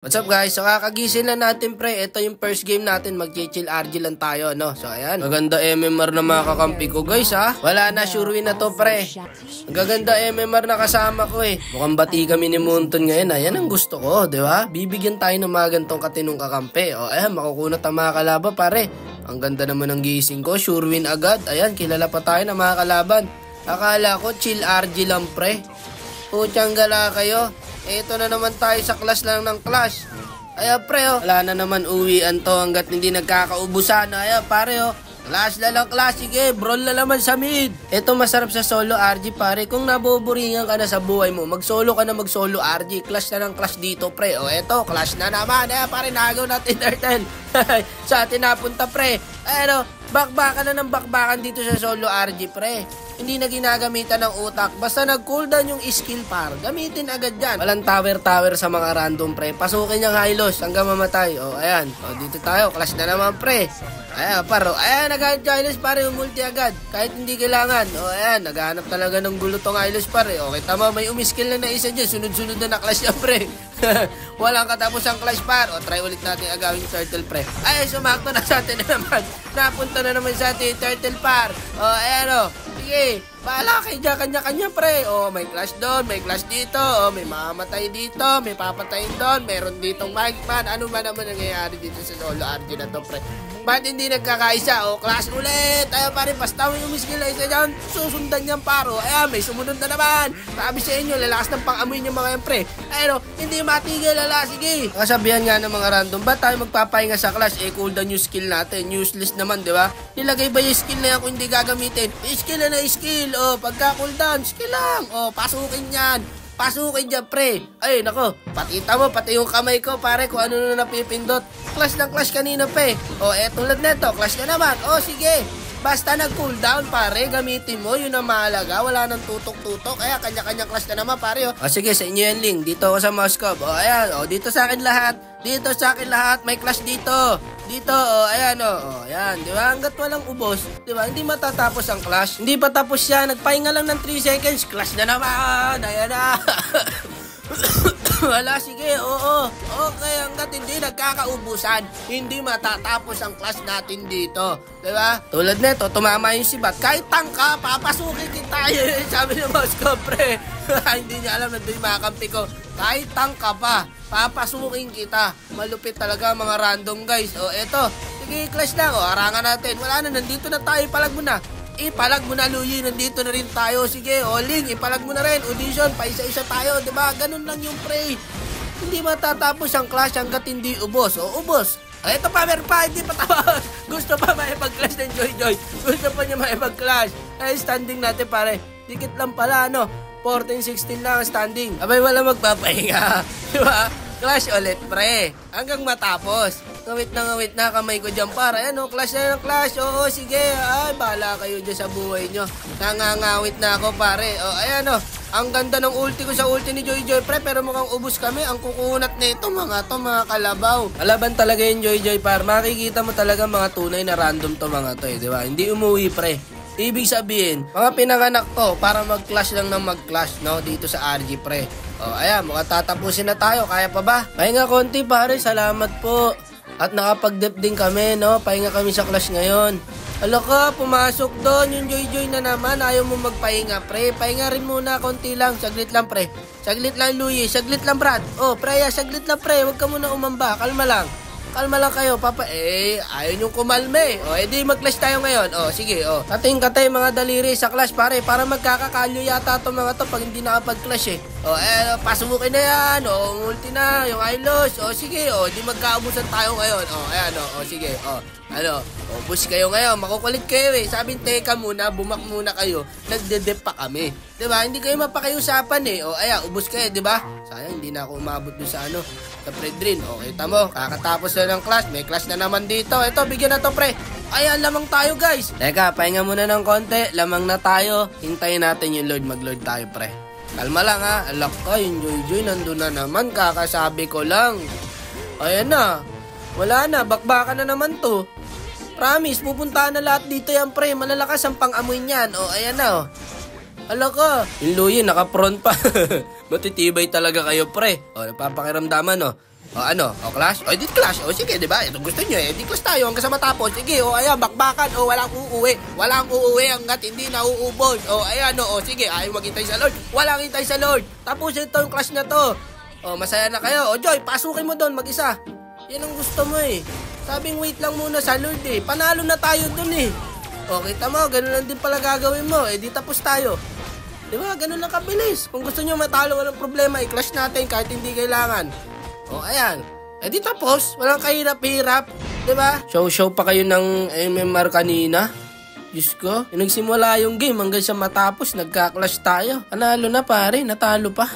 What's up guys? So kakagising lang natin pre. Ito yung first game natin. Mag-chill RG lang tayo no. So ayan. Maganda MMR na mga kakampi ko guys ha. Wala na, sure win na to pre. Magaganda MMR na kasama ko eh. Mukhang bati kami ni Munton ngayon. Ayan ang gusto ko, di ba? Bibigyan tayo ng mga gantong katinong kakampi. O ayan, makukunat ang mga kalaban pare. Ang ganda naman ng gising ko. Sure win agad. Ayan, kilala pa tayo ng mga kalaban. Akala ko chill RG lang pre. Putyang gala kayo. Ito na naman tayo sa clash lang ng clash. Ay pre oh. Wala na naman uwian to hanggat hindi nagkakaubusan. Ay pare oh. Clash na lang clash. Sige, brawl na naman sa mid. Ito masarap sa solo RG pare. Kung nabuburingan ka na sa buhay mo, mag-solo ka na mag-solo RG. Clash na ng clash dito pre. O eto, clash na naman. Ay pare, nagaw natin turtle. Sa atin napunta pre. Ay bakbakan na ng bakbakan dito sa solo RG pre. Hindi na ginagamitan ng utak. Basta nag-cooldown yung skill par, gamitin agad yan. Walang tower sa mga random pre. Pasukin yung high loss hanggang mamatay. O ayan. O dito tayo. Clash na naman pre. Ayan paro. Ayan nag-high loss pare. Umulti agad. Kahit hindi kailangan. O ayan. Naghanap talaga ng gulo tong high loss pare. O kita mo may umiskill na isa dyan. Sunod-sunod na clash yan pre. Walang katapos ang clash par. O try ulit natin agawin yung turtle pre. Ay sumakto na sa atin na naman. Napunta na naman sa atin yung turtle par. O ayan o. Sige, bahala kayo dyan, kanya-kanya pre. O, may clash doon, may clash dito. O, may mamamatay dito, may papatayin doon. Meron ditong magman. Ano ba naman nangyayari dito sa solo RG na to pre? Ba't hindi nagkakaisa? O, clash ulit. Ayaw pare, basta may umiskill na isa dyan. Susundan niyang paro. Ayan, may sumunod na naman. Sabi sa inyo, lalakas ng pang-amoy niya mga yan pre. Ayun, hindi matigil, lala. Sige. Kasabihan nga ng mga random, ba't tayo magpapahinga sa clash? Eh, cooldown yung skill natin. Useless naman, di ba? Nilagay ba yung skill na yan kung hindi gagamitin? Skill na skill. O, pagka cooldown, skill lang. O, pasukin yan. Pasukin dyan, pre. Ay, nako. Patita mo, pati yung kamay ko, pare, kung ano na napipindot. Clash ng clash kanina, pe. O, tulad neto, clash na naman. O, sige. Basta nag-cooldown, pare, gamitin mo. Yun ang mahalaga. Wala nang tutok-tutok. Kaya, kanya-kanya clash na naman, pare. O, sige, sa inyo yan, Ling. Dito ako sa Moscow. O, ayan. O, dito sa akin lahat. Dito sa akin lahat. May clash dito. Dito, o, ayan, o. Ayan, di ba? Hanggat walang ubos, di ba? Hindi matatapos ang clash. Hindi pa tapos yan. Nagpahinga lang ng 3 seconds. Clash na naman. Ayan na. Wala, sige, oo. Okay, hanggat hindi nagkakaubusan, hindi matatapos ang class natin dito. Diba? Tulad neto, tumama yung sibat. Kahit tangka, papasukin kita. Sabi ng boss ko, pre. Hindi niya alam, nandun yung mga kampi ko. Kahit tangka pa, papasukin kita. Malupit talaga mga random guys. O, eto. Sige, clash lang. O, harangan natin. Wala na, nandito na tayo. Palag mo na. Ipalag mo na, Luyi. Nandito na rin tayo. Sige, Oling, ipalag mo na rin. Audition, paisa-isa tayo. Diba? Ganun lang yung pre. Hindi matatapos ang clash hanggat hindi ubos. O, ubos. Ito pa, meron pa. Hindi pa tapos. Gusto pa maipag-clash ng Joy. Gusto pa niya maipag-clash. Ay, standing natin, pare. Dikit lang pala, no? 14-16 lang ang standing. Abay, wala magpapahinga. Diba? Clash ulit, pre. Hanggang matapos. Ngawit na kamay ko dyan, para. Ayan, clash na ng clash. Oo, sige. Ay, bahala kayo dyan sa buhay nyo. Nangangawit na ako, pare. O, ayan, o. Ang ganda ng ulti ko sa ulti ni Joy, pre. Pero mukhang ubos kami. Ang kukunat na ito, mga kalabaw. Kalaban talaga yung Joy, par. Makikita mo talaga mga tunay na random to, mga to, eh. Diba? Hindi umuwi, pre. Ibig sabihin, mga pinanganak to para mag-clash lang ng mag-clash, no? Dito sa RG, pre. O, ayan, mukhang tatapusin na tayo. Kaya pa ba? Pahinga konti, pare. Salamat po. At nakapag-dep din kami, no? Pahinga kami sa clash ngayon. Ala ka, pumasok doon. Yung Joy na naman. Ayaw mo magpahinga, pre. Pahinga rin muna, konti lang. Saglit lang, pre. Saglit lang, Luyi. Saglit lang, Brad. O, Preya, saglit lang, pre. Huwag ka muna umamba. Kalma lang. Kalma lang kayo, papa. Ayaw niyong kumalme. O, di mag-clash tayo ngayon. O, sige, o. Tating-katay mga daliri sa clash, pare. Para magkakakalyo yata itong mga to pag hindi nakapag-clash, eh. O, pasubukin na yan. O, ulti na. Yung ilos. O, sige, o. Di magkaubusan tayo ngayon. O, ayan, o. Sige, o. Ano? O, push kayo ngayon. Makukulit kayo, eh. Sabi, teka muna. Bumak muna kayo. Nagde-dep pa kami. Diba? Hindi kayo mapakiusapan, eh. O, ayan. Ubus kayo, diba? Sayang, hindi na ako umabot doon sa ano. Sa Predrin. O, kita mo. Kakatapos na ng clash. May clash na naman dito. Ito, bigyan na to, pre. Ayan, lamang tayo, guys. Teka, pahinga muna ng konti. Lamang na tayo. Hintayin natin yung Lord. Mag-Lord tayo, pre. Kalma lang, ha. Alak ka, yung Joy. Nandun na naman. Kakasabi ko lang. Ayan na. Wala na. Bakbakan na naman to. Promise, pupuntahan na lahat dito yan, pre. Malalakas ang pang-amoy niyan. O, ayan na, o. Hala ka. Yung Luyi, naka-front pa. Matitibay talaga kayo, pre. O, napapakiramdaman, o. O ano? O clash? O di clash. O sige, di ba? Ito gusto nyo eh. Di clash tayo hanggang sa matapos. Sige, o ayan, bakbakan. O walang uuwi. Walang uuwi hanggat hindi nauubos. O ayan, o sige, ayaw maghintay sa Lord. Walang hintay sa Lord. Tapos ito yung clash na to. O masaya na kayo. O Joy, pasukin mo doon mag-isa. Yan ang gusto mo eh. Sabing wait lang muna sa Lord eh. Panalo na tayo doon eh. O kita mo, ganun lang din pala gagawin mo. Eh di tapos tayo. Di ba? Ganun lang kabilis. Kung gusto nyo matalo, walang problema. I-clash natin kahit hindi kailangan. O, ayan. Eh di tapos, walang kahirap-hirap. Diba? Show pa kayo ng MMR kanina. Diyos ko, yung nagsimula yung game hanggang sa matapos, nagka-clash tayo. Panalo na pare, natalo pa.